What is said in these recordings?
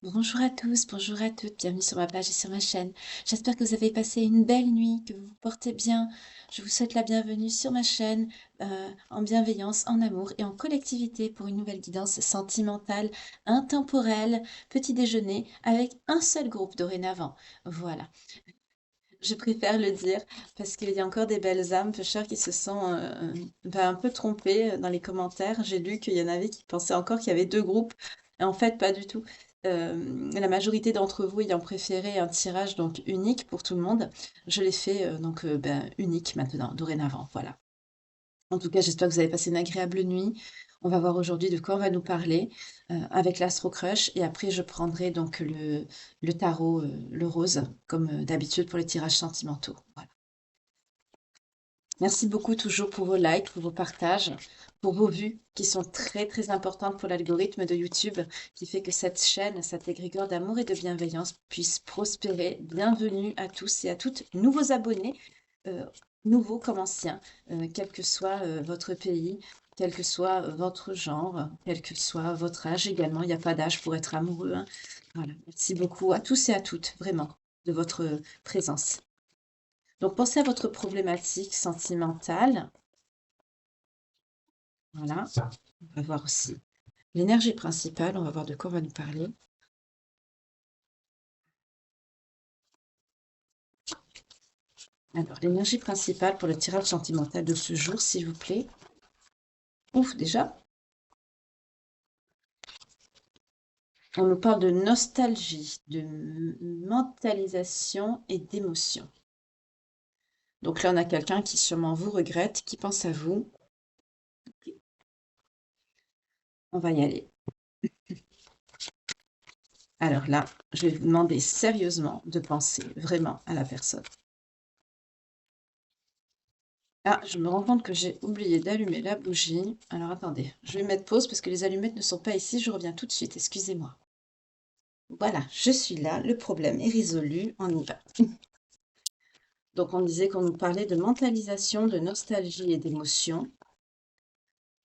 Bonjour à tous, bonjour à toutes, bienvenue sur ma page et sur ma chaîne. J'espère que vous avez passé une belle nuit, que vous vous portez bien. Je vous souhaite la bienvenue sur ma chaîne, en bienveillance, en amour et en collectivité pour une nouvelle guidance sentimentale, intemporelle, petit déjeuner avec un seul groupe dorénavant. Voilà, je préfère le dire parce qu'il y a encore des belles âmes peu chères qui se sont un peu trompées dans les commentaires. J'ai lu qu'il y en avait qui pensaient encore qu'il y avait deux groupes. Et en fait, pas du tout. La majorité d'entre vous ayant préféré un tirage donc unique pour tout le monde, je l'ai fait unique maintenant, dorénavant. Voilà. En tout cas, j'espère que vous avez passé une agréable nuit. On va voir aujourd'hui de quoi on va nous parler avec l'Astro Crush. Et après, je prendrai donc le tarot, le rose, comme d'habitude pour les tirages sentimentaux. Voilà. Merci beaucoup toujours pour vos likes, pour vos partages, pour vos vues qui sont très très importantes pour l'algorithme de YouTube qui fait que cette chaîne, cet égrégore d'amour et de bienveillance puisse prospérer. Bienvenue à tous et à toutes, nouveaux abonnés, euh, nouveaux comme anciens, quel que soit votre pays, quel que soit votre genre, quel que soit votre âge également. Il n'y a pas d'âge pour être amoureux, hein. Voilà. Merci beaucoup à tous et à toutes, vraiment, de votre présence. Donc, pensez à votre problématique sentimentale. Voilà. On va voir aussi l'énergie principale. On va voir de quoi on va nous parler. Alors, l'énergie principale pour le tirage sentimental de ce jour, s'il vous plaît. Ouf, déjà, on nous parle de nostalgie, de mentalisation et d'émotion. Donc là, on a quelqu'un qui sûrement vous regrette, qui pense à vous. On va y aller. Alors là, je vais vous demander sérieusement de penser vraiment à la personne. Ah, je me rends compte que j'ai oublié d'allumer la bougie. Alors attendez, je vais mettre pause parce que les allumettes ne sont pas ici. Je reviens tout de suite, excusez-moi. Voilà, je suis là, le problème est résolu, on y va. Donc on disait qu'on nous parlait de mentalisation, de nostalgie et d'émotion.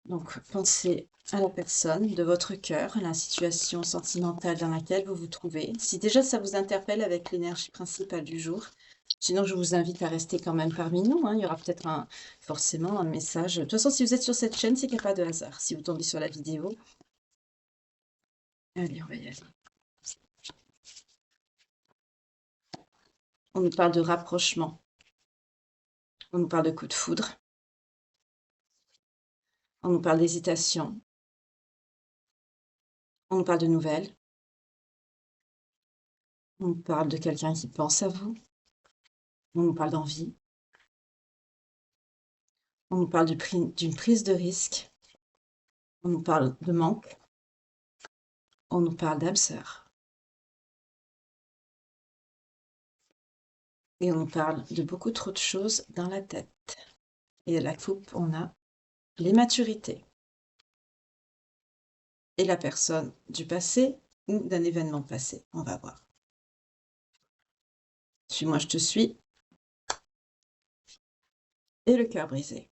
Donc pensez à la personne de votre cœur, à la situation sentimentale dans laquelle vous vous trouvez. Si déjà ça vous interpelle avec l'énergie principale du jour, sinon je vous invite à rester quand même parmi nous, hein. Il y aura peut-être forcément un message. De toute façon, si vous êtes sur cette chaîne, c'est qu'il n'y a pas de hasard. Si vous tombez sur la vidéo, allez, on va y aller. On nous parle de rapprochement. On nous parle de coup de foudre. On nous parle d'hésitation. On nous parle de nouvelles. On nous parle de quelqu'un qui pense à vous. On nous parle d'envie. On nous parle d'une prise de risque. On nous parle de manque. On nous parle d'âme sœur. Et on nous parle de beaucoup trop de choses dans la tête. Et à la coupe, on a l'immaturité. Et la personne du passé ou d'un événement passé. On va voir. Suis-moi, je te suis. Et le cœur brisé.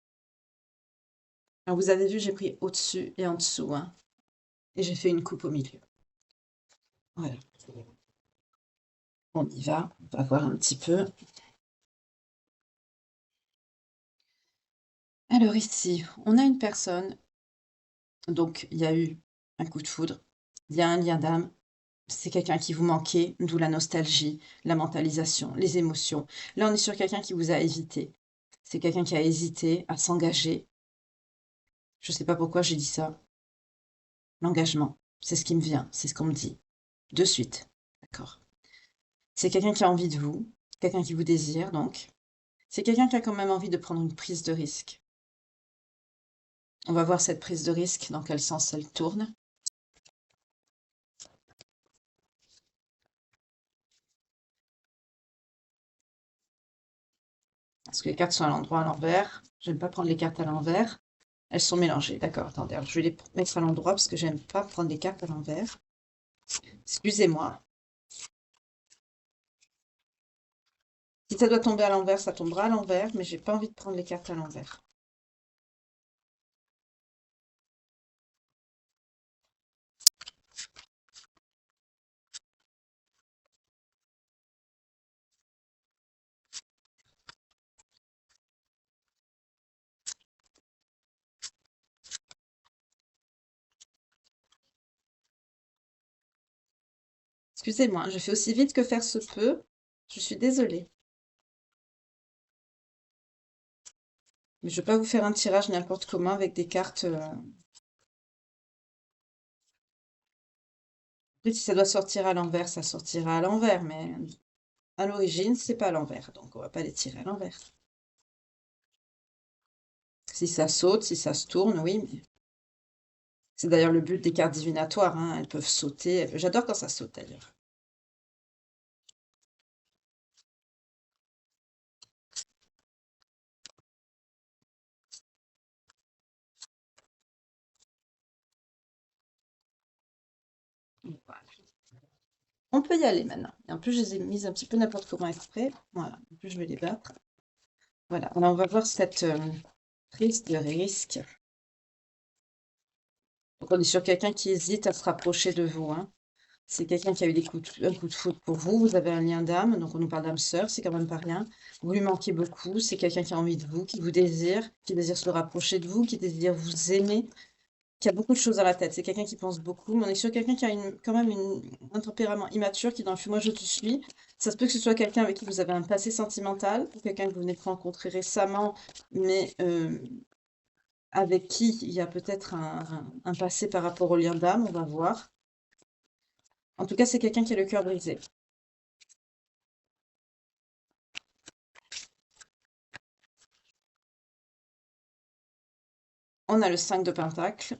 Alors vous avez vu, j'ai pris au-dessus et en dessous, hein. Et j'ai fait une coupe au milieu. Voilà. On y va. On va voir un petit peu. Alors ici, on a une personne. Donc, il y a eu un coup de foudre. Il y a un lien d'âme. C'est quelqu'un qui vous manquait, d'où la nostalgie, la mentalisation, les émotions. Là, on est sur quelqu'un qui vous a hésité. C'est quelqu'un qui a hésité à s'engager. Je ne sais pas pourquoi j'ai dit ça. L'engagement, c'est ce qui me vient, c'est ce qu'on me dit. De suite. D'accord. C'est quelqu'un qui a envie de vous, quelqu'un qui vous désire, donc. C'est quelqu'un qui a quand même envie de prendre une prise de risque. On va voir cette prise de risque, dans quel sens elle tourne. Parce que les cartes sont à l'endroit, à l'envers. J'aime pas prendre les cartes à l'envers. Elles sont mélangées. D'accord, attendez. Alors, je vais les mettre à l'endroit parce que j'aime pas prendre les cartes à l'envers. Excusez-moi. Si ça doit tomber à l'envers, ça tombera à l'envers, mais j'ai pas envie de prendre les cartes à l'envers. Excusez-moi, je fais aussi vite que faire se peut. Je suis désolée. Mais je ne vais pas vous faire un tirage n'importe comment avec des cartes. Après, si ça doit sortir à l'envers, ça sortira à l'envers. Mais à l'origine, c'est pas à l'envers. Donc, on va pas les tirer à l'envers. Si ça saute, si ça se tourne, oui. Mais c'est d'ailleurs le but des cartes divinatoires, hein. Elles peuvent sauter. J'adore quand ça saute d'ailleurs. Voilà. On peut y aller maintenant. Et en plus, je les ai mises un petit peu n'importe comment exprès. Voilà. En plus, je vais les battre. Voilà. Alors, on va voir cette prise de risque. Donc, on est sur quelqu'un qui hésite à se rapprocher de vous, hein. C'est quelqu'un qui a eu un coup de foudre pour vous. Vous avez un lien d'âme, donc on nous parle d'âme sœur, c'est quand même pas rien. Vous lui manquez beaucoup. C'est quelqu'un qui a envie de vous, qui désire se rapprocher de vous, qui désire vous aimer, qui a beaucoup de choses dans la tête. C'est quelqu'un qui pense beaucoup, mais on est sur quelqu'un qui a quand même un tempérament immature, qui est dans le fuis-moi je te suis. Ça se peut que ce soit quelqu'un avec qui vous avez un passé sentimental, ou quelqu'un que vous venez de rencontrer récemment, mais avec qui il y a peut-être un passé par rapport au lien d'âme, on va voir. En tout cas, c'est quelqu'un qui a le cœur brisé. On a le 5 de Pentacle.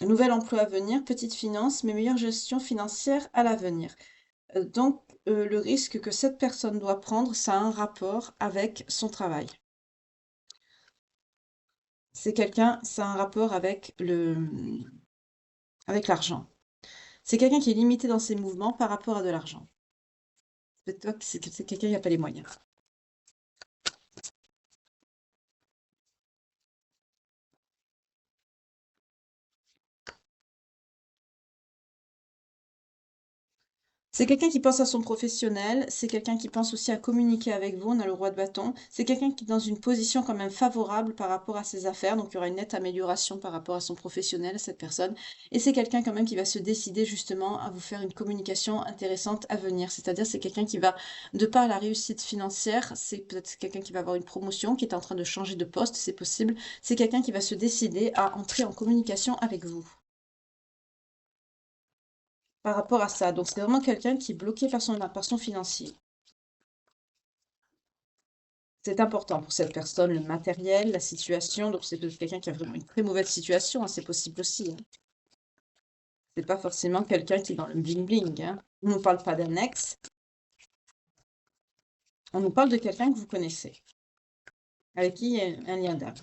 Nouvel emploi à venir, petite finance, mais meilleure gestion financière à l'avenir. Donc, le risque que cette personne doit prendre, ça a un rapport avec son travail. C'est quelqu'un, ça a un rapport avec avec l'argent. C'est quelqu'un qui est limité dans ses mouvements par rapport à de l'argent. C'est quelqu'un qui n'a pas les moyens. C'est quelqu'un qui pense à son professionnel, c'est quelqu'un qui pense aussi à communiquer avec vous, on a le roi de bâton. C'est quelqu'un qui est dans une position quand même favorable par rapport à ses affaires, donc il y aura une nette amélioration par rapport à son professionnel, cette personne. Et c'est quelqu'un quand même qui va se décider justement à vous faire une communication intéressante à venir. C'est-à-dire c'est quelqu'un qui va, de par la réussite financière, c'est peut-être quelqu'un qui va avoir une promotion, qui est en train de changer de poste, c'est possible. C'est quelqu'un qui va se décider à entrer en communication avec vous par rapport à ça. Donc, c'est vraiment quelqu'un qui est bloqué par son financier. C'est important pour cette personne, le matériel, la situation. Donc, c'est peut-être quelqu'un qui a vraiment une très mauvaise situation, hein, c'est possible aussi, hein. C'est pas forcément quelqu'un qui est dans le bling-bling, hein. On ne nous parle pas d'un ex, on nous parle de quelqu'un que vous connaissez, avec qui il y a un lien d'âme.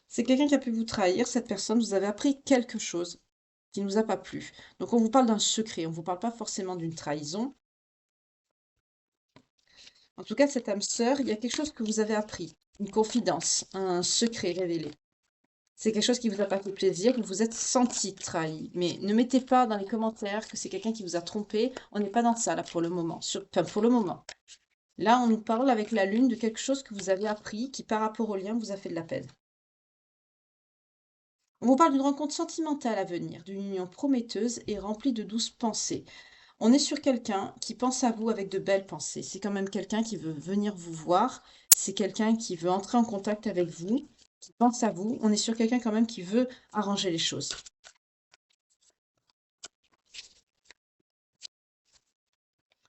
C'est quelqu'un qui a pu vous trahir, cette personne, vous avez appris quelque chose qui ne nous a pas plu. Donc, on vous parle d'un secret, on ne vous parle pas forcément d'une trahison. En tout cas, cette âme sœur, il y a quelque chose que vous avez appris, une confidence, un secret révélé. C'est quelque chose qui vous a pas fait plaisir, vous vous êtes senti trahi. Mais ne mettez pas dans les commentaires que c'est quelqu'un qui vous a trompé. On n'est pas dans ça là pour le moment. Enfin, pour le moment. Là, on nous parle avec la lune de quelque chose que vous avez appris qui, par rapport au lien, vous a fait de la peine. On vous parle d'une rencontre sentimentale à venir, d'une union prometteuse et remplie de douces pensées. On est sur quelqu'un qui pense à vous avec de belles pensées. C'est quand même quelqu'un qui veut venir vous voir. C'est quelqu'un qui veut entrer en contact avec vous, qui pense à vous. On est sur quelqu'un quand même qui veut arranger les choses.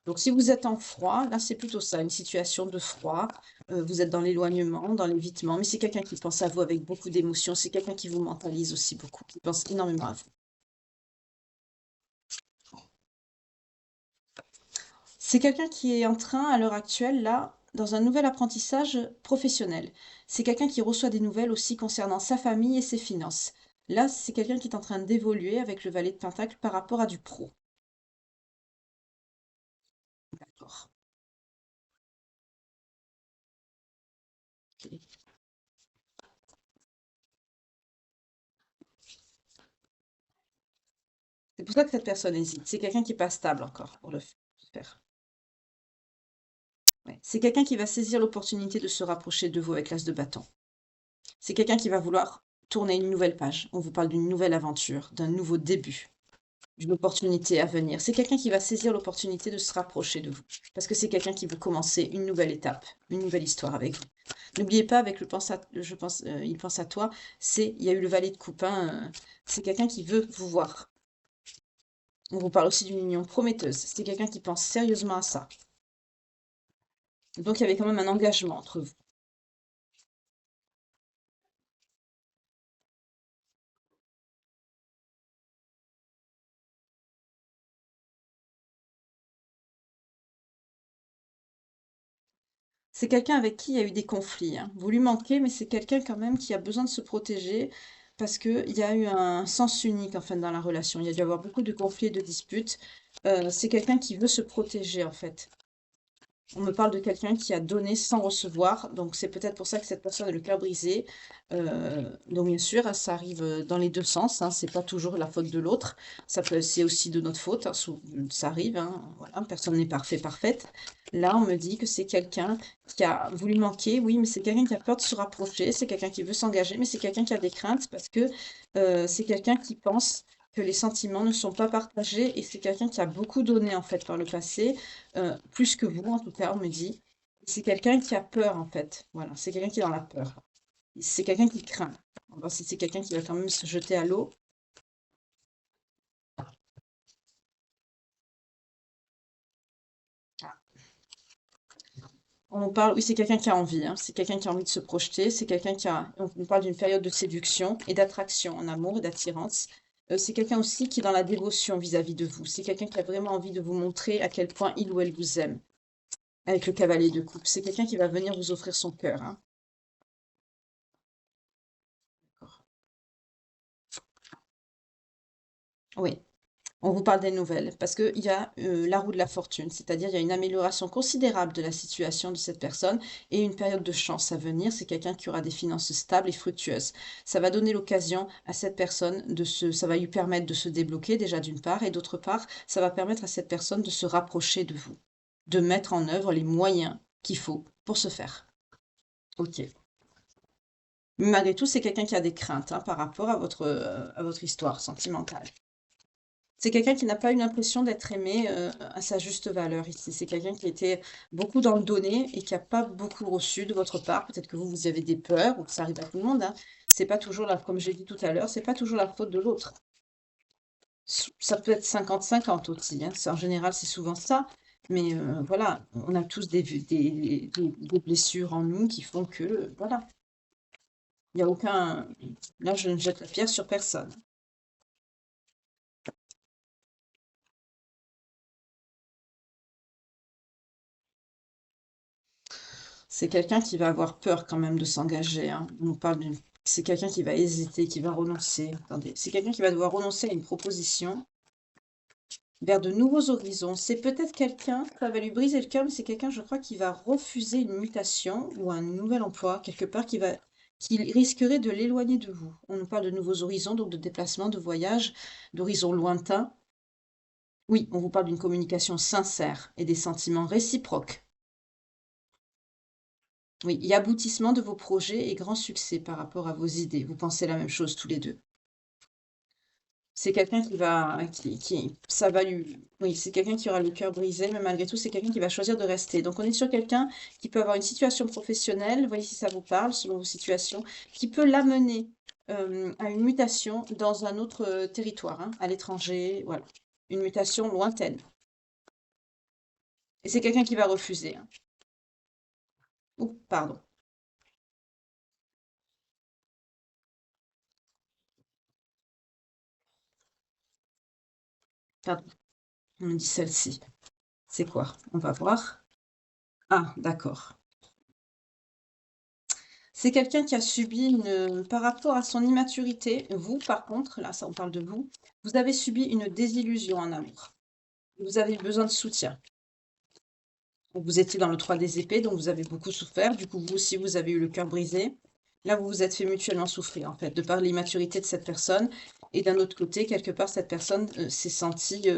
Donc si vous êtes en froid, là c'est plutôt ça, une situation de froid. Vous êtes dans l'éloignement, dans l'évitement, mais c'est quelqu'un qui pense à vous avec beaucoup d'émotion. C'est quelqu'un qui vous mentalise aussi beaucoup, qui pense énormément à vous. C'est quelqu'un qui est en train, à l'heure actuelle, là, dans un nouvel apprentissage professionnel. C'est quelqu'un qui reçoit des nouvelles aussi concernant sa famille et ses finances. Là, c'est quelqu'un qui est en train d'évoluer avec le valet de Pentacle par rapport à du pro. D'accord. Ok. C'est pour ça que cette personne hésite. C'est quelqu'un qui n'est pas stable encore pour le faire. Ouais. C'est quelqu'un qui va saisir l'opportunité de se rapprocher de vous avec l'as de bâton. C'est quelqu'un qui va vouloir tourner une nouvelle page. On vous parle d'une nouvelle aventure, d'un nouveau début, d'une opportunité à venir. C'est quelqu'un qui va saisir l'opportunité de se rapprocher de vous. Parce que c'est quelqu'un qui veut commencer une nouvelle étape, une nouvelle histoire avec vous. N'oubliez pas, avec le pense à, je pense, il pense à toi, il y a eu le valet de coupe, hein, c'est quelqu'un qui veut vous voir. On vous parle aussi d'une union prometteuse. C'est quelqu'un qui pense sérieusement à ça. Donc il y avait quand même un engagement entre vous. C'est quelqu'un avec qui il y a eu des conflits, hein. Vous lui manquez, mais c'est quelqu'un quand même qui a besoin de se protéger parce qu'il y a eu un sens unique en fait dans la relation. Il y a dû y avoir beaucoup de conflits et de disputes. C'est quelqu'un qui veut se protéger en fait. On me parle de quelqu'un qui a donné sans recevoir, donc c'est peut-être pour ça que cette personne a le cœur brisé. Donc bien sûr, hein, ça arrive dans les deux sens, hein, c'est pas toujours la faute de l'autre, c'est aussi de notre faute, hein, ça arrive, hein, voilà, personne n'est parfait, parfaite. Là, on me dit que c'est quelqu'un qui a voulu manquer, oui, mais c'est quelqu'un qui a peur de se rapprocher, c'est quelqu'un qui veut s'engager, mais c'est quelqu'un qui a des craintes parce que c'est quelqu'un qui pense que les sentiments ne sont pas partagés et c'est quelqu'un qui a beaucoup donné en fait par le passé plus que vous, en tout cas, on me dit. C'est quelqu'un qui a peur, en fait. Voilà, c'est quelqu'un qui est dans la peur. C'est quelqu'un qui craint. On va voir si c'est quelqu'un qui va quand même se jeter à l'eau. Ah. On parle, oui, c'est quelqu'un qui a envie, hein. C'est quelqu'un qui a envie de se projeter. C'est quelqu'un qui a. On parle d'une période de séduction et d'attraction en amour et d'attirance. C'est quelqu'un aussi qui est dans la dévotion vis-à-vis de vous. C'est quelqu'un qui a vraiment envie de vous montrer à quel point il ou elle vous aime. Avec le cavalier de coupe. C'est quelqu'un qui va venir vous offrir son cœur, hein. D'accord. Oui. On vous parle des nouvelles parce qu'il y a la roue de la fortune, c'est-à-dire il y a une amélioration considérable de la situation de cette personne et une période de chance à venir. C'est quelqu'un qui aura des finances stables et fructueuses. Ça va donner l'occasion à cette personne ça va lui permettre de se débloquer déjà d'une part et d'autre part, ça va permettre à cette personne de se rapprocher de vous, de mettre en œuvre les moyens qu'il faut pour se faire. Ok. Mais malgré tout, c'est quelqu'un qui a des craintes hein, par rapport à votre histoire sentimentale. C'est quelqu'un qui n'a pas eu l'impression d'être aimé, à sa juste valeur ici. C'est quelqu'un qui était beaucoup dans le donner et qui a pas beaucoup reçu de votre part. Peut-être que vous avez des peurs ou que ça arrive à tout le monde, hein. C'est pas toujours la comme j'ai dit tout à l'heure, c'est pas toujours la faute de l'autre. Ça peut être 50-50 aussi, hein. En général, c'est souvent ça. Mais voilà, on a tous des blessures en nous qui font que, voilà, il y a aucun. Là, je ne jette la pierre sur personne. C'est quelqu'un qui va avoir peur quand même de s'engager, hein. C'est quelqu'un qui va hésiter, qui va renoncer. Attendez, c'est quelqu'un qui va devoir renoncer à une proposition vers de nouveaux horizons. C'est peut-être quelqu'un, ça va lui briser le cœur, mais c'est quelqu'un, je crois, qui va refuser une mutation ou un nouvel emploi, quelque part, qui risquerait de l'éloigner de vous. On nous parle de nouveaux horizons, donc de déplacements, de voyages, d'horizons lointains. Oui, on vous parle d'une communication sincère et des sentiments réciproques. Oui, et aboutissement de vos projets et grand succès par rapport à vos idées. Vous pensez la même chose tous les deux. C'est quelqu'un ça va lui, oui, c'est quelqu'un qui aura le cœur brisé, mais malgré tout, c'est quelqu'un qui va choisir de rester. Donc, on est sur quelqu'un qui peut avoir une situation professionnelle, voyez si ça vous parle, selon vos situations, qui peut l'amener à une mutation dans un autre territoire, hein, à l'étranger, voilà. Une mutation lointaine. Et c'est quelqu'un qui va refuser, hein. Ouh, pardon. Pardon. On me dit celle-ci. C'est quoi? On va voir. Ah, d'accord. C'est quelqu'un qui a subi par rapport à son immaturité, vous, par contre, là, ça, on parle de vous, vous avez subi une désillusion en amour. Vous avez eu besoin de soutien. Vous étiez dans le 3 des épées, donc vous avez beaucoup souffert. Du coup, vous aussi, vous avez eu le cœur brisé. Là, vous vous êtes fait mutuellement souffrir, en fait, de par l'immaturité de cette personne. Et d'un autre côté, quelque part, cette personne s'est sentie,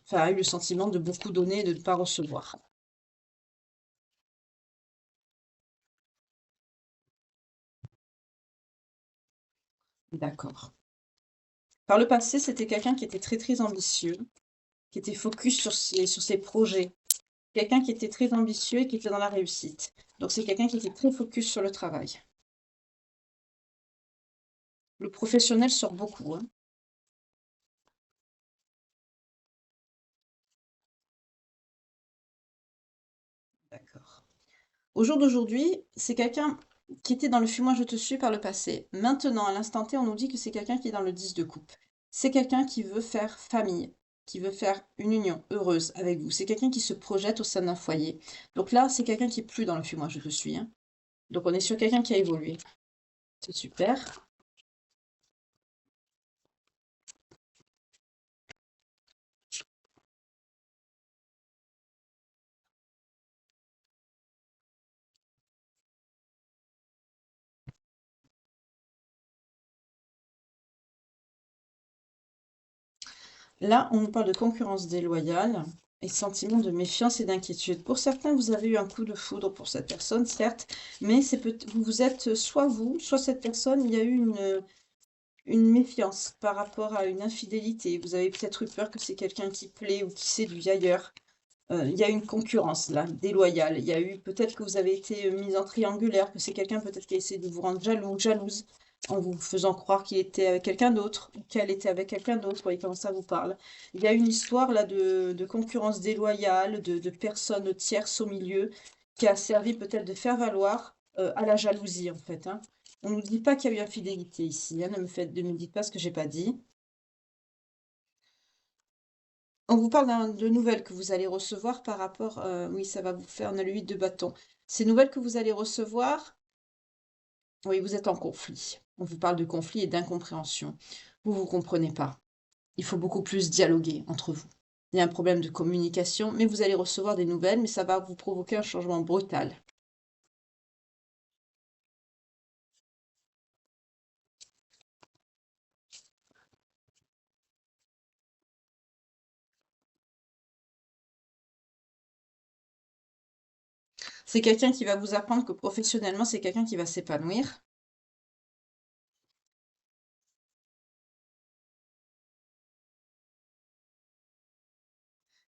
enfin, a eu le sentiment de beaucoup donner et de ne pas recevoir. D'accord. Par le passé, c'était quelqu'un qui était très, très ambitieux, qui était focus sur ses projets. Quelqu'un qui était très ambitieux et qui était dans la réussite. Donc c'est quelqu'un qui était très focus sur le travail. Le professionnel sort beaucoup, hein. D'accord. Au jour d'aujourd'hui, c'est quelqu'un qui était dans le fuis-moi je te suis par le passé. Maintenant, à l'instant T, on nous dit que c'est quelqu'un qui est dans le 10 de coupe. C'est quelqu'un qui veut faire famille, qui veut faire une union heureuse avec vous. C'est quelqu'un qui se projette au sein d'un foyer. Donc là, c'est quelqu'un qui est plus dans le fuis-moi je te suis, hein. Donc on est sur quelqu'un qui a évolué. C'est super. Là, on nous parle de concurrence déloyale et sentiment de méfiance et d'inquiétude. Pour certains, vous avez eu un coup de foudre pour cette personne, certes, mais c'est vous êtes soit vous, soit cette personne, il y a eu une méfiance par rapport à une infidélité. Vous avez peut-être eu peur que c'est quelqu'un qui plaît ou qui séduit ailleurs. Il y a une concurrence là, déloyale. Il y a eu peut-être que vous avez été mise en triangulaire, que c'est quelqu'un peut-être qui a essayé de vous rendre jaloux, jalouse, en vous faisant croire qu'il était avec quelqu'un d'autre, ou qu'elle était avec quelqu'un d'autre. Vous voyez comment ça vous parle. Il y a une histoire là de concurrence déloyale, de personnes tierces au milieu, qui a servi peut-être de faire valoir à la jalousie en fait, hein. On ne nous dit pas qu'il y a eu infidélité ici, hein. Ne me dites pas ce que j'ai pas dit. On vous parle de nouvelles que vous allez recevoir par rapport, oui, ça va vous faire, on a le 8 de bâton. Ces nouvelles que vous allez recevoir, oui, vous êtes en conflit. On vous parle de conflit et d'incompréhension. Vous comprenez pas. Il faut beaucoup plus dialoguer entre vous. Il y a un problème de communication, mais vous allez recevoir des nouvelles, mais ça va vous provoquer un changement brutal. C'est quelqu'un qui va vous apprendre que professionnellement, c'est quelqu'un qui va s'épanouir.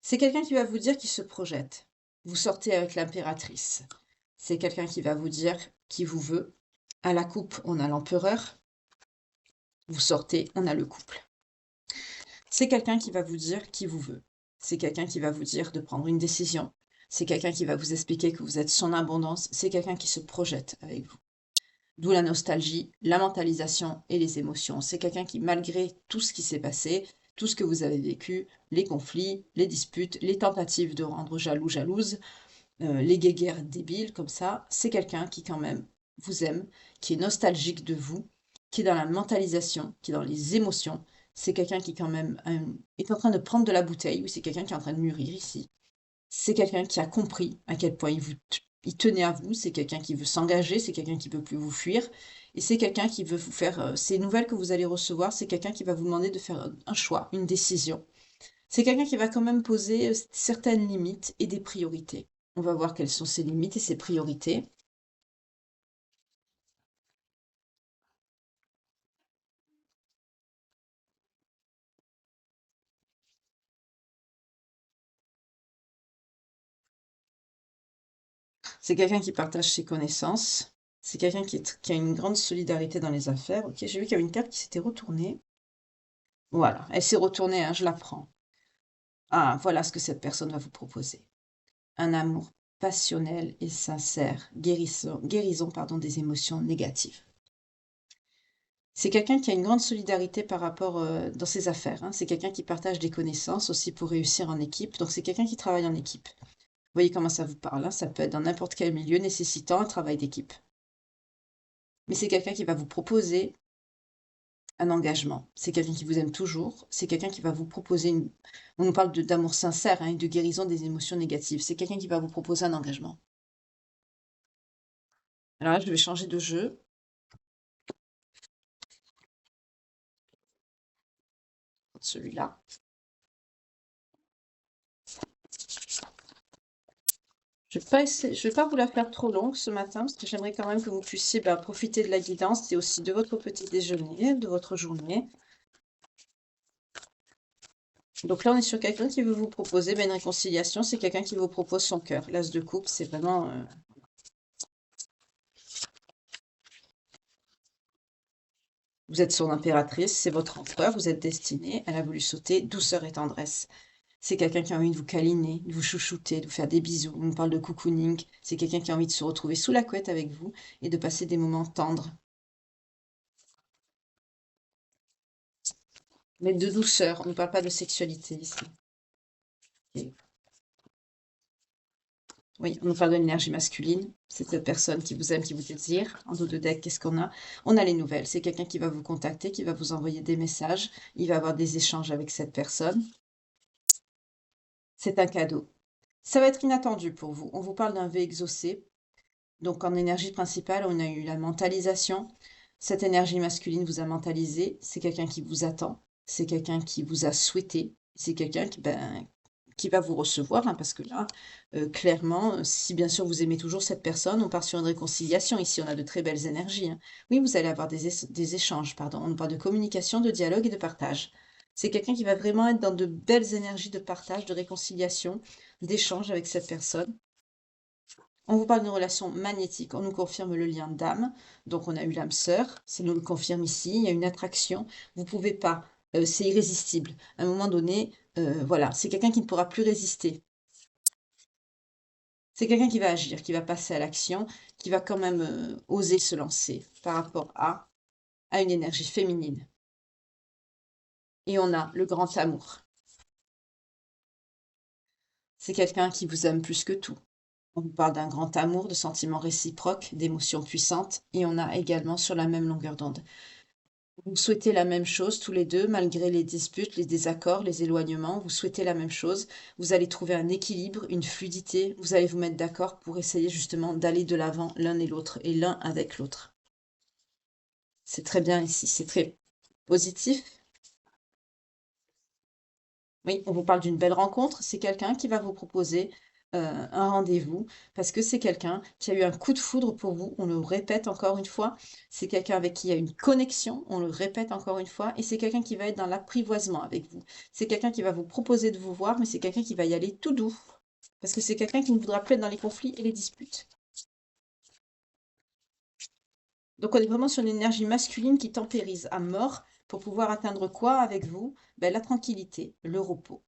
C'est quelqu'un qui va vous dire qu'il se projette. Vous sortez avec l'impératrice. C'est quelqu'un qui va vous dire qui vous veut. À la coupe, on a l'empereur. Vous sortez, on a le couple. C'est quelqu'un qui va vous dire qui vous veut. C'est quelqu'un qui va vous dire de prendre une décision. C'est quelqu'un qui va vous expliquer que vous êtes son abondance. C'est quelqu'un qui se projette avec vous. D'où la nostalgie, la mentalisation et les émotions. C'est quelqu'un qui, malgré tout ce qui s'est passé, tout ce que vous avez vécu, les conflits, les disputes, les tentatives de rendre jaloux, jalouse, les guéguerres débiles comme ça, c'est quelqu'un qui quand même vous aime, qui est nostalgique de vous, qui est dans la mentalisation, qui est dans les émotions. C'est quelqu'un qui quand même est en train de prendre de la bouteille, oui, c'est quelqu'un qui est en train de mûrir ici. C'est quelqu'un qui a compris à quel point il tenait à vous, c'est quelqu'un qui veut s'engager, c'est quelqu'un qui ne peut plus vous fuir, et c'est quelqu'un qui veut vous faire, ces nouvelles que vous allez recevoir, c'est quelqu'un qui va vous demander de faire un choix, une décision. C'est quelqu'un qui va quand même poser certaines limites et des priorités. On va voir quelles sont ses limites et ses priorités. C'est quelqu'un qui partage ses connaissances. C'est quelqu'un qui a une grande solidarité dans les affaires. Ok, j'ai vu qu'il y avait une carte qui s'était retournée. Voilà, elle s'est retournée, hein, je la prends. Ah, voilà ce que cette personne va vous proposer. Un amour passionnel et sincère, guérison, pardon, des émotions négatives. C'est quelqu'un qui a une grande solidarité par rapport dans ses affaires, hein. C'est quelqu'un qui partage des connaissances aussi pour réussir en équipe. Donc c'est quelqu'un qui travaille en équipe. Vous voyez comment ça vous parle, hein. Ça peut être dans n'importe quel milieu nécessitant un travail d'équipe. Mais c'est quelqu'un qui va vous proposer un engagement. C'est quelqu'un qui vous aime toujours. C'est quelqu'un qui va vous proposer une... On nous parle d'amour sincère, hein, et de guérison des émotions négatives. C'est quelqu'un qui va vous proposer un engagement. Alors là, je vais changer de jeu. Celui-là. Je vais pas vous la faire trop longue ce matin, parce que j'aimerais quand même que vous puissiez profiter de la guidance et aussi de votre petit déjeuner, de votre journée. Donc là, on est sur quelqu'un qui veut vous proposer une réconciliation. C'est quelqu'un qui vous propose son cœur. L'as de coupe, c'est vraiment... Vous êtes son impératrice, c'est votre empereur, vous êtes destinée. Elle a voulu sauter douceur et tendresse. C'est quelqu'un qui a envie de vous câliner, de vous chouchouter, de vous faire des bisous. On parle de cocooning. C'est quelqu'un qui a envie de se retrouver sous la couette avec vous et de passer des moments tendres. Mais de douceur, on ne parle pas de sexualité ici. Ok. Oui, on nous parle de l'énergie masculine. C'est cette personne qui vous aime, qui vous désire. En dos de deck, qu'est-ce qu'on a? On a les nouvelles. C'est quelqu'un qui va vous contacter, qui va vous envoyer des messages. Il va avoir des échanges avec cette personne. C'est un cadeau. Ça va être inattendu pour vous. On vous parle d'un vœu exaucé. Donc en énergie principale, on a eu la mentalisation. Cette énergie masculine vous a mentalisé. C'est quelqu'un qui vous attend. C'est quelqu'un qui vous a souhaité. C'est quelqu'un qui va vous recevoir, hein, parce que là, clairement, si bien sûr vous aimez toujours cette personne, on part sur une réconciliation. Ici, on a de très belles énergies, hein. Oui, vous allez avoir des échanges, pardon. On parle de communication, de dialogue et de partage. C'est quelqu'un qui va vraiment être dans de belles énergies de partage, de réconciliation, d'échange avec cette personne. On vous parle d'une relation magnétique, on nous confirme le lien d'âme, donc on a eu l'âme sœur, ça nous le confirme ici, il y a une attraction, vous ne pouvez pas, c'est irrésistible. À un moment donné, voilà, c'est quelqu'un qui ne pourra plus résister. C'est quelqu'un qui va agir, qui va passer à l'action, qui va quand même oser se lancer par rapport à une énergie féminine. Et on a le grand amour. C'est quelqu'un qui vous aime plus que tout. On vous parle d'un grand amour, de sentiments réciproques, d'émotions puissantes, et on a également sur la même longueur d'onde. Vous souhaitez la même chose tous les deux, malgré les disputes, les désaccords, les éloignements, vous souhaitez la même chose. Vous allez trouver un équilibre, une fluidité, vous allez vous mettre d'accord pour essayer justement d'aller de l'avant l'un et l'autre, et l'un avec l'autre. C'est très bien ici, c'est très positif. Oui, on vous parle d'une belle rencontre. C'est quelqu'un qui va vous proposer un rendez-vous parce que c'est quelqu'un qui a eu un coup de foudre pour vous. On le répète encore une fois. C'est quelqu'un avec qui il y a une connexion. On le répète encore une fois. Et c'est quelqu'un qui va être dans l'apprivoisement avec vous. C'est quelqu'un qui va vous proposer de vous voir, mais c'est quelqu'un qui va y aller tout doux. Parce que c'est quelqu'un qui ne voudra plus être dans les conflits et les disputes. Donc on est vraiment sur une énergie masculine qui tempérise à mort pour pouvoir atteindre quoi avec vous? Ben, la tranquillité, le repos.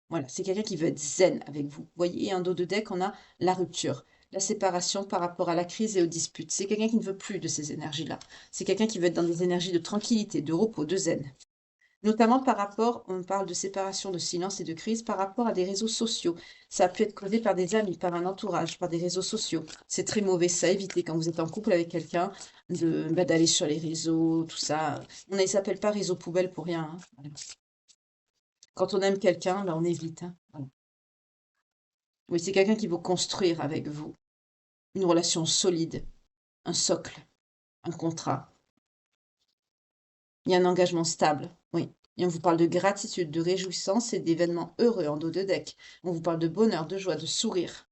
Voilà, c'est quelqu'un qui veut être zen avec vous. Vous voyez, et en dos de deck, on a la rupture, la séparation par rapport à la crise et aux disputes. C'est quelqu'un qui ne veut plus de ces énergies-là. C'est quelqu'un qui veut être dans des énergies de tranquillité, de repos, de zen. Notamment par rapport, on parle de séparation, de silence et de crise par rapport à des réseaux sociaux. Ça a pu être causé par des amis, par un entourage, par des réseaux sociaux. C'est très mauvais, ça à éviter quand vous êtes en couple avec quelqu'un d'aller sur les réseaux, tout ça. On ne s'appelle pas réseau poubelle pour rien, hein. Voilà. Quand on aime quelqu'un, là, on évite, hein. Voilà. Oui, c'est quelqu'un qui veut construire avec vous une relation solide, un socle, un contrat. Il y a un engagement stable, oui. Et on vous parle de gratitude, de réjouissance et d'événements heureux en dos de deck. On vous parle de bonheur, de joie, de sourire.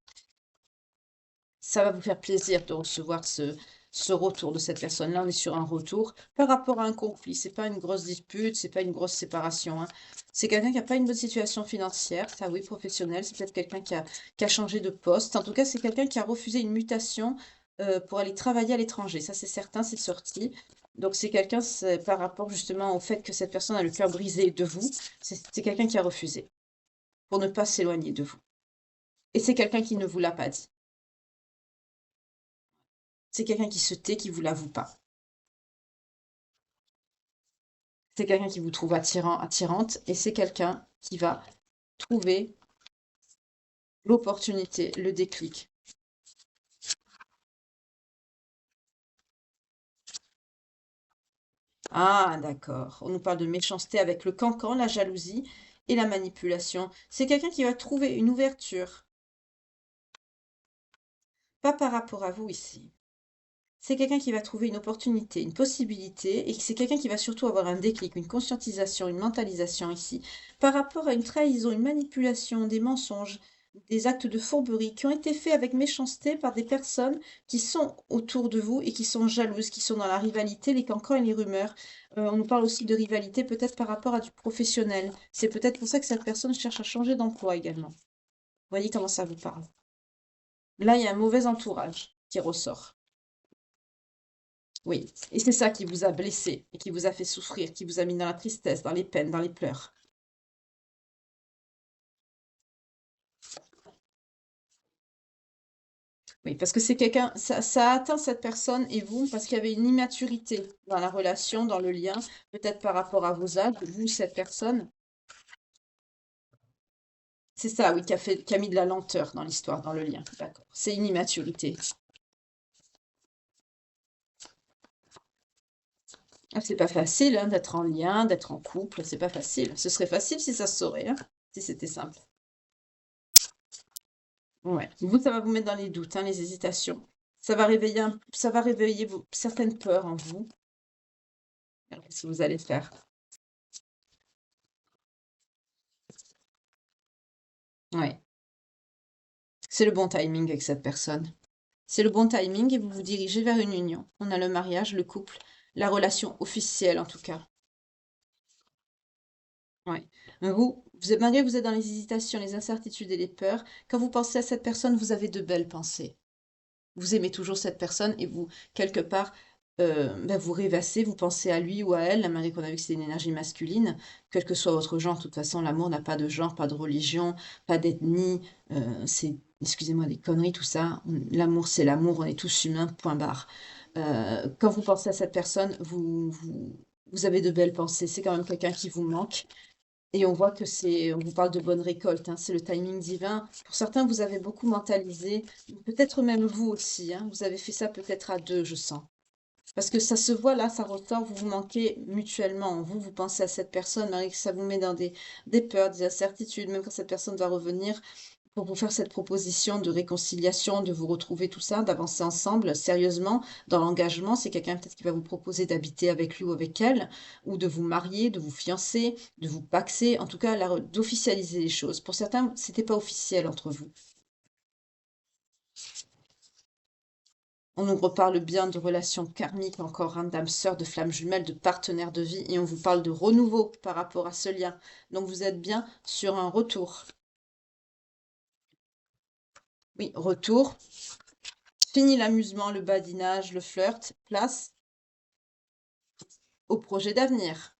Ça va vous faire plaisir de recevoir ce retour de cette personne. Là, on est sur un retour par rapport à un conflit. C'est pas une grosse dispute, c'est pas une grosse séparation, hein. C'est quelqu'un qui n'a pas une bonne situation financière, ça oui, professionnel. C'est peut-être quelqu'un qui a changé de poste. En tout cas, c'est quelqu'un qui a refusé une mutation pour aller travailler à l'étranger. Ça, c'est certain, c'est sorti. Donc, c'est quelqu'un, par rapport justement au fait que cette personne a le cœur brisé de vous, c'est quelqu'un qui a refusé pour ne pas s'éloigner de vous. Et c'est quelqu'un qui ne vous l'a pas dit. C'est quelqu'un qui se tait, qui vous l'avoue pas. C'est quelqu'un qui vous trouve attirant, attirante, et c'est quelqu'un qui va trouver l'opportunité, le déclic. Ah, d'accord. On nous parle de méchanceté avec le cancan, la jalousie et la manipulation. C'est quelqu'un qui va trouver une ouverture, pas par rapport à vous ici. C'est quelqu'un qui va trouver une opportunité, une possibilité, et c'est quelqu'un qui va surtout avoir un déclic, une conscientisation, une mentalisation ici, par rapport à une trahison, une manipulation, des mensonges, des actes de fourberie qui ont été faits avec méchanceté par des personnes qui sont autour de vous et qui sont jalouses, qui sont dans la rivalité, les cancans et les rumeurs. On nous parle aussi de rivalité peut-être par rapport à du professionnel. C'est peut-être pour ça que cette personne cherche à changer d'emploi également. Voyez comment ça vous parle. Là, il y a un mauvais entourage qui ressort. Oui, et c'est ça qui vous a blessé et qui vous a fait souffrir, qui vous a mis dans la tristesse, dans les peines, dans les pleurs. Oui, parce que c'est quelqu'un, ça a atteint cette personne et vous, parce qu'il y avait une immaturité dans la relation, dans le lien, peut-être par rapport à vos âges, vous, cette personne. C'est ça, oui, qui a mis de la lenteur dans l'histoire, dans le lien. D'accord. C'est une immaturité. Ah, c'est pas facile, hein, d'être en lien, d'être en couple, c'est pas facile. Ce serait facile si ça se saurait, hein, si c'était simple. Ouais. Vous, ça va vous mettre dans les doutes, hein, les hésitations. Ça va réveiller certaines peurs en vous. Alors, qu'est-ce que vous allez faire? Ouais. C'est le bon timing avec cette personne. C'est le bon timing et vous vous dirigez vers une union. On a le mariage, le couple, la relation officielle en tout cas. Ouais. Mais malgré que vous êtes dans les hésitations, les incertitudes et les peurs, quand vous pensez à cette personne, vous avez de belles pensées. Vous aimez toujours cette personne et vous, quelque part, vous rêvassez, vous pensez à lui ou à elle, malgré qu'on a vu que c'est une énergie masculine, quel que soit votre genre. De toute façon, l'amour n'a pas de genre, pas de religion, pas d'ethnie. C'est, excusez-moi, des conneries, tout ça. L'amour, c'est l'amour, on est tous humains, point barre. Quand vous pensez à cette personne, vous avez de belles pensées. C'est quand même quelqu'un qui vous manque. Et on voit que on vous parle de bonne récolte, hein, c'est le timing divin. Pour certains, vous avez beaucoup mentalisé, peut-être même vous aussi, hein, vous avez fait ça peut-être à deux, je sens. Parce que ça se voit là, ça ressort, vous vous manquez mutuellement. Vous pensez à cette personne, malgré que ça vous met dans des peurs, des incertitudes, même quand cette personne va revenir, pour vous faire cette proposition de réconciliation, de vous retrouver tout ça, d'avancer ensemble sérieusement dans l'engagement. C'est quelqu'un peut-être qui va vous proposer d'habiter avec lui ou avec elle, ou de vous marier, de vous fiancer, de vous paxer, en tout cas d'officialiser les choses. Pour certains, c'était pas officiel entre vous. On nous reparle bien de relations karmiques encore, hein, d'âmes sœurs, de flammes jumelles, de partenaires de vie, et on vous parle de renouveau par rapport à ce lien. Donc vous êtes bien sur un retour. Oui, retour. Fini l'amusement, le badinage, le flirt, place au projet d'avenir,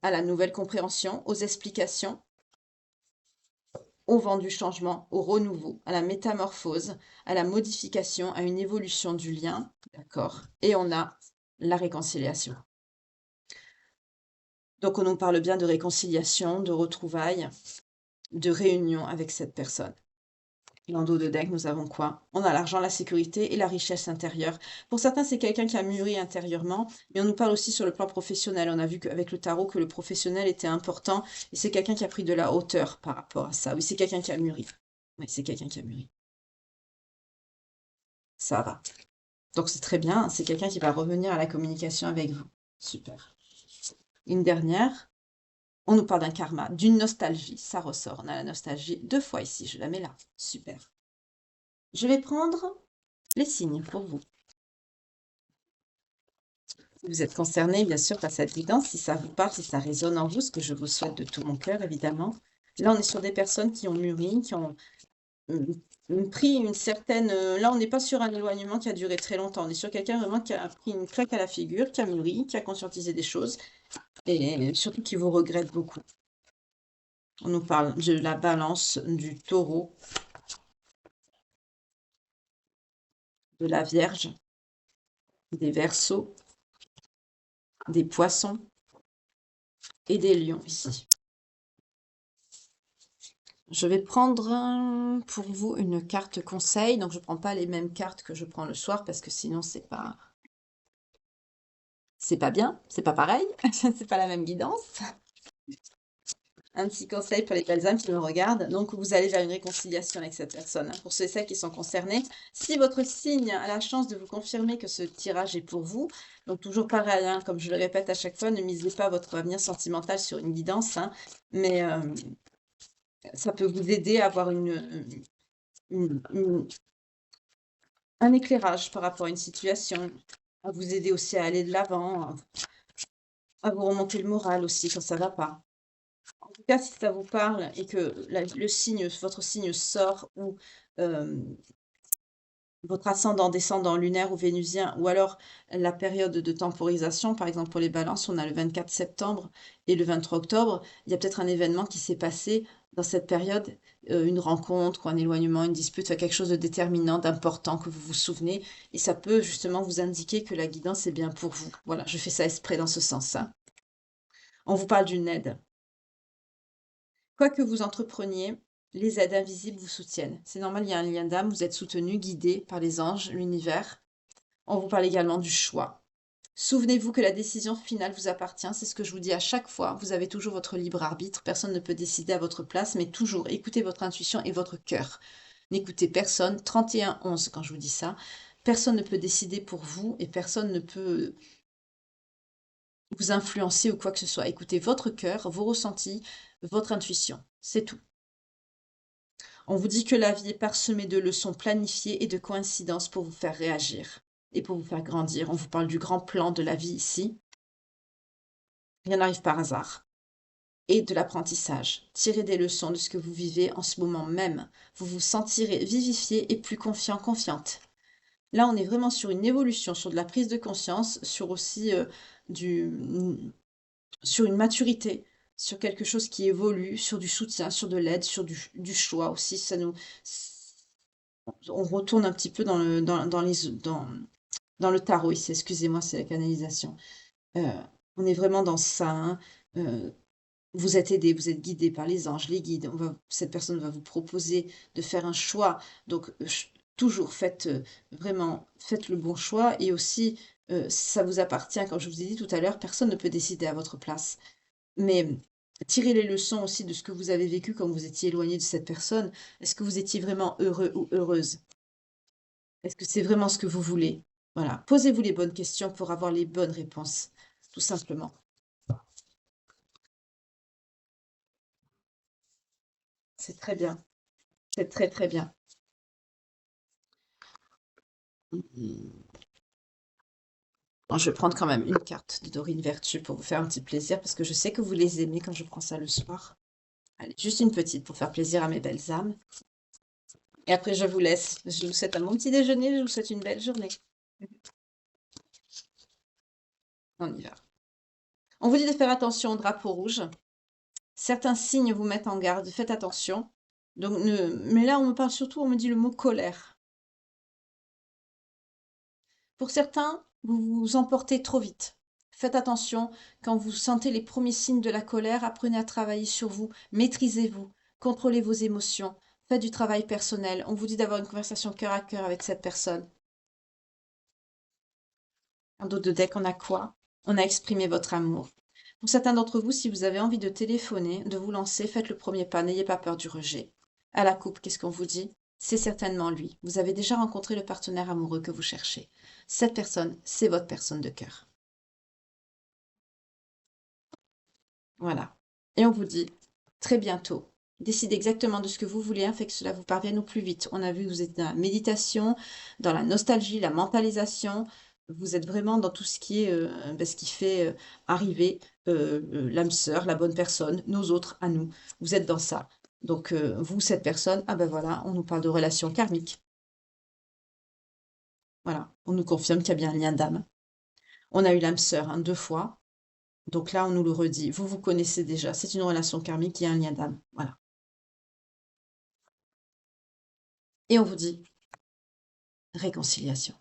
à la nouvelle compréhension, aux explications, au vent du changement, au renouveau, à la métamorphose, à la modification, à une évolution du lien, d'accord? Et on a la réconciliation. Donc on nous parle bien de réconciliation, de retrouvailles, de réunion avec cette personne. Dans dos de deck, nous avons quoi? On a l'argent, la sécurité et la richesse intérieure. Pour certains, c'est quelqu'un qui a mûri intérieurement, mais on nous parle aussi sur le plan professionnel. On a vu qu'avec le tarot que le professionnel était important et c'est quelqu'un qui a pris de la hauteur par rapport à ça. Oui, c'est quelqu'un qui a mûri. Oui, c'est quelqu'un qui a mûri. Ça va. Donc c'est très bien, c'est quelqu'un qui va revenir à la communication avec vous. Super. Une dernière, on nous parle d'un karma, d'une nostalgie. Ça ressort. On a la nostalgie deux fois ici. Je la mets là. Super. Je vais prendre les signes pour vous. Si vous êtes concerné, bien sûr, par cette guidance, si ça vous parle, si ça résonne en vous, ce que je vous souhaite de tout mon cœur, évidemment. Là, on est sur des personnes qui ont mûri, qui ont pris une certaine... là, on n'est pas sur un éloignement qui a duré très longtemps. On est sur quelqu'un vraiment qui a pris une claque à la figure, qui a mûri, qui a conscientisé des choses, et surtout qui vous regrette beaucoup. On nous parle de la balance, du taureau, de la vierge, des verseaux, des poissons et des lions ici. Je vais prendre pour vous une carte conseil. Donc, je ne prends pas les mêmes cartes que je prends le soir parce que sinon, c'est pas bien, c'est pas pareil, c'est pas la même guidance. Un petit conseil pour les belles âmes qui me regardent. Donc, vous allez vers une réconciliation avec cette personne. Hein. Pour ceux et celles qui sont concernés, si votre signe a la chance de vous confirmer que ce tirage est pour vous, donc toujours pareil, hein, comme je le répète à chaque fois, ne misez pas votre avenir sentimental sur une guidance, hein, mais Ça peut vous aider à avoir une un éclairage par rapport à une situation, à vous aider aussi à aller de l'avant, à vous remonter le moral aussi quand ça va pas. En tout cas, si ça vous parle et que le signe, votre signe sort ou votre ascendant, descendant, lunaire ou vénusien, ou alors la période de temporisation, par exemple pour les balances, on a le 24 septembre et le 23 octobre, il y a peut-être un événement qui s'est passé dans cette période, une rencontre ou un éloignement, une dispute, enfin quelque chose de déterminant, d'important que vous vous souvenez, et ça peut justement vous indiquer que la guidance est bien pour vous. Voilà, je fais ça exprès dans ce sens, hein. On vous parle d'une aide. Quoi que vous entrepreniez, les aides invisibles vous soutiennent. C'est normal, il y a un lien d'âme, vous êtes soutenu, guidé par les anges, l'univers. On vous parle également du choix. Souvenez-vous que la décision finale vous appartient, c'est ce que je vous dis à chaque fois. Vous avez toujours votre libre arbitre, personne ne peut décider à votre place, mais toujours écoutez votre intuition et votre cœur. N'écoutez personne. 31-11, quand je vous dis ça. Personne ne peut décider pour vous et personne ne peut vous influencer ou quoi que ce soit. Écoutez votre cœur, vos ressentis, votre intuition. C'est tout. On vous dit que la vie est parsemée de leçons planifiées et de coïncidences pour vous faire réagir et pour vous faire grandir. On vous parle du grand plan de la vie ici. Rien n'arrive par hasard. Et de l'apprentissage. Tirez des leçons de ce que vous vivez en ce moment même. Vous vous sentirez vivifié et plus confiant, confiante. Là, on est vraiment sur une évolution, sur de la prise de conscience, sur aussi du, sur une maturité, sur quelque chose qui évolue, sur du soutien, sur de l'aide, sur du choix aussi. On retourne un petit peu dans le tarot ici, excusez-moi, c'est la canalisation. Euh, on est vraiment dans ça, hein. Euh, vous êtes aidé, vous êtes guidé par les anges, les guides. Cette personne va vous proposer de faire un choix. Donc, toujours faites le bon choix. Et aussi, ça vous appartient. Comme je vous ai dit tout à l'heure, personne ne peut décider à votre place. Mais tirez les leçons aussi de ce que vous avez vécu quand vous étiez éloigné de cette personne. Est-ce que vous étiez vraiment heureux ou heureuse? Est-ce que c'est vraiment ce que vous voulez? Voilà. Posez-vous les bonnes questions pour avoir les bonnes réponses, tout simplement. C'est très bien. C'est très, très bien. Bon, je vais prendre quand même une carte de Dorine Vertu pour vous faire un petit plaisir parce que je sais que vous les aimez quand je prends ça le soir. Allez, juste une petite pour faire plaisir à mes belles âmes. Et après, je vous laisse. Je vous souhaite un bon petit déjeuner. Je vous souhaite une belle journée. On y va. On vous dit de faire attention au drapeau rouge. Certains signes vous mettent en garde. Faites attention. Donc, mais là, on me parle surtout, on me dit le mot colère. Pour certains, vous vous emportez trop vite. Faites attention, quand vous sentez les premiers signes de la colère, apprenez à travailler sur vous, maîtrisez-vous, contrôlez vos émotions, faites du travail personnel. On vous dit d'avoir une conversation cœur à cœur avec cette personne. En dos de deck, on a quoi? On a exprimé votre amour. Pour certains d'entre vous, si vous avez envie de téléphoner, de vous lancer, faites le premier pas, n'ayez pas peur du rejet. À la coupe, qu'est-ce qu'on vous dit? C'est certainement lui. Vous avez déjà rencontré le partenaire amoureux que vous cherchez. Cette personne, c'est votre personne de cœur. Voilà. Et on vous dit très bientôt. Décidez exactement de ce que vous voulez, afin que cela vous parvienne au plus vite. On a vu que vous êtes dans la méditation, dans la nostalgie, la mentalisation. Vous êtes vraiment dans tout ce qui est ce qui fait arriver l'âme sœur, la bonne personne, nos autres à nous. Vous êtes dans ça. Donc vous, cette personne, ah ben voilà, on nous parle de relations karmiques. Voilà, on nous confirme qu'il y a bien un lien d'âme. On a eu l'âme sœur 2 fois. Donc là, on nous le redit. Vous vous connaissez déjà. C'est une relation karmique qui a un lien d'âme. Voilà. Et on vous dit réconciliation.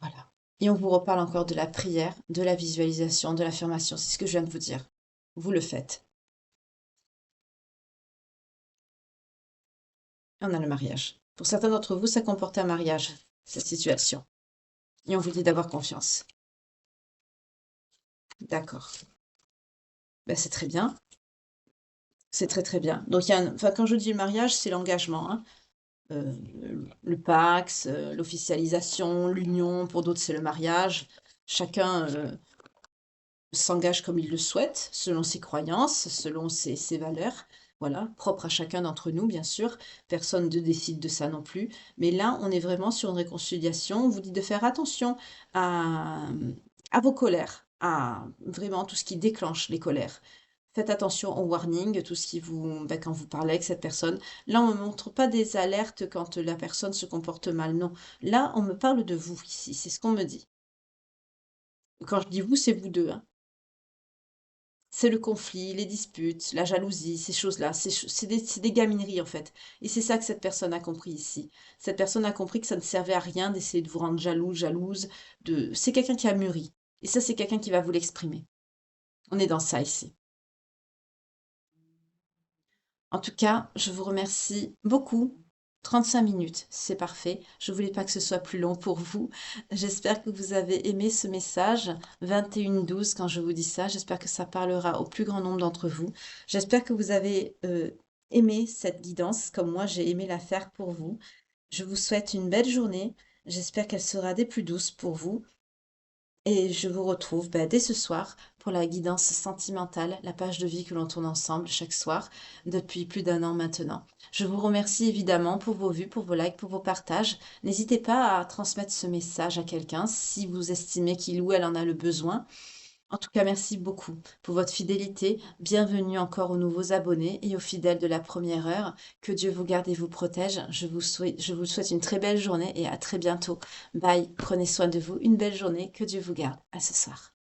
Voilà. Et on vous reparle encore de la prière, de la visualisation, de l'affirmation. C'est ce que je viens de vous dire. Vous le faites. On a le mariage. Pour certains d'entre vous, ça comporte un mariage, cette situation. Et on vous dit d'avoir confiance. D'accord. Ben, c'est très bien. C'est très très bien. Donc, quand je dis le mariage, c'est l'engagement, hein. Euh, le Pax, l'officialisation, l'union. Pour d'autres, c'est le mariage. Chacun s'engage comme il le souhaite, selon ses croyances, selon ses valeurs, voilà, propres à chacun d'entre nous, bien sûr. Personne ne décide de ça non plus. Mais là, on est vraiment sur une réconciliation. On vous dit de faire attention à, à vos colères, à vraiment tout ce qui déclenche les colères. Faites attention aux warnings, tout ce qui vous, ben, quand vous parlez avec cette personne. Là, on ne me montre pas des alertes quand la personne se comporte mal. Non. Là, on me parle de vous ici. C'est ce qu'on me dit. Quand je dis vous, c'est vous deux, hein. C'est le conflit, les disputes, la jalousie, ces choses-là. C'est des gamineries, en fait. Et c'est ça que cette personne a compris ici. Cette personne a compris que ça ne servait à rien d'essayer de vous rendre jaloux, jalouse. C'est quelqu'un qui a mûri. Et ça, c'est quelqu'un qui va vous l'exprimer. On est dans ça ici. En tout cas, je vous remercie beaucoup. 35 minutes, c'est parfait. Je voulais pas que ce soit plus long pour vous. J'espère que vous avez aimé ce message. 21-12 quand je vous dis ça. J'espère que ça parlera au plus grand nombre d'entre vous. J'espère que vous avez aimé cette guidance comme moi j'ai aimé la faire pour vous. Je vous souhaite une belle journée. J'espère qu'elle sera des plus douces pour vous. Et je vous retrouve dès ce soir pour la guidance sentimentale, la page de vie que l'on tourne ensemble chaque soir depuis plus d'un an maintenant. Je vous remercie évidemment pour vos vues, pour vos likes, pour vos partages. N'hésitez pas à transmettre ce message à quelqu'un si vous estimez qu'il ou elle en a le besoin. En tout cas, merci beaucoup pour votre fidélité. Bienvenue encore aux nouveaux abonnés et aux fidèles de la première heure. Que Dieu vous garde et vous protège. Je vous souhaite une très belle journée et à très bientôt. Bye. Prenez soin de vous. Une belle journée. Que Dieu vous garde. À ce soir.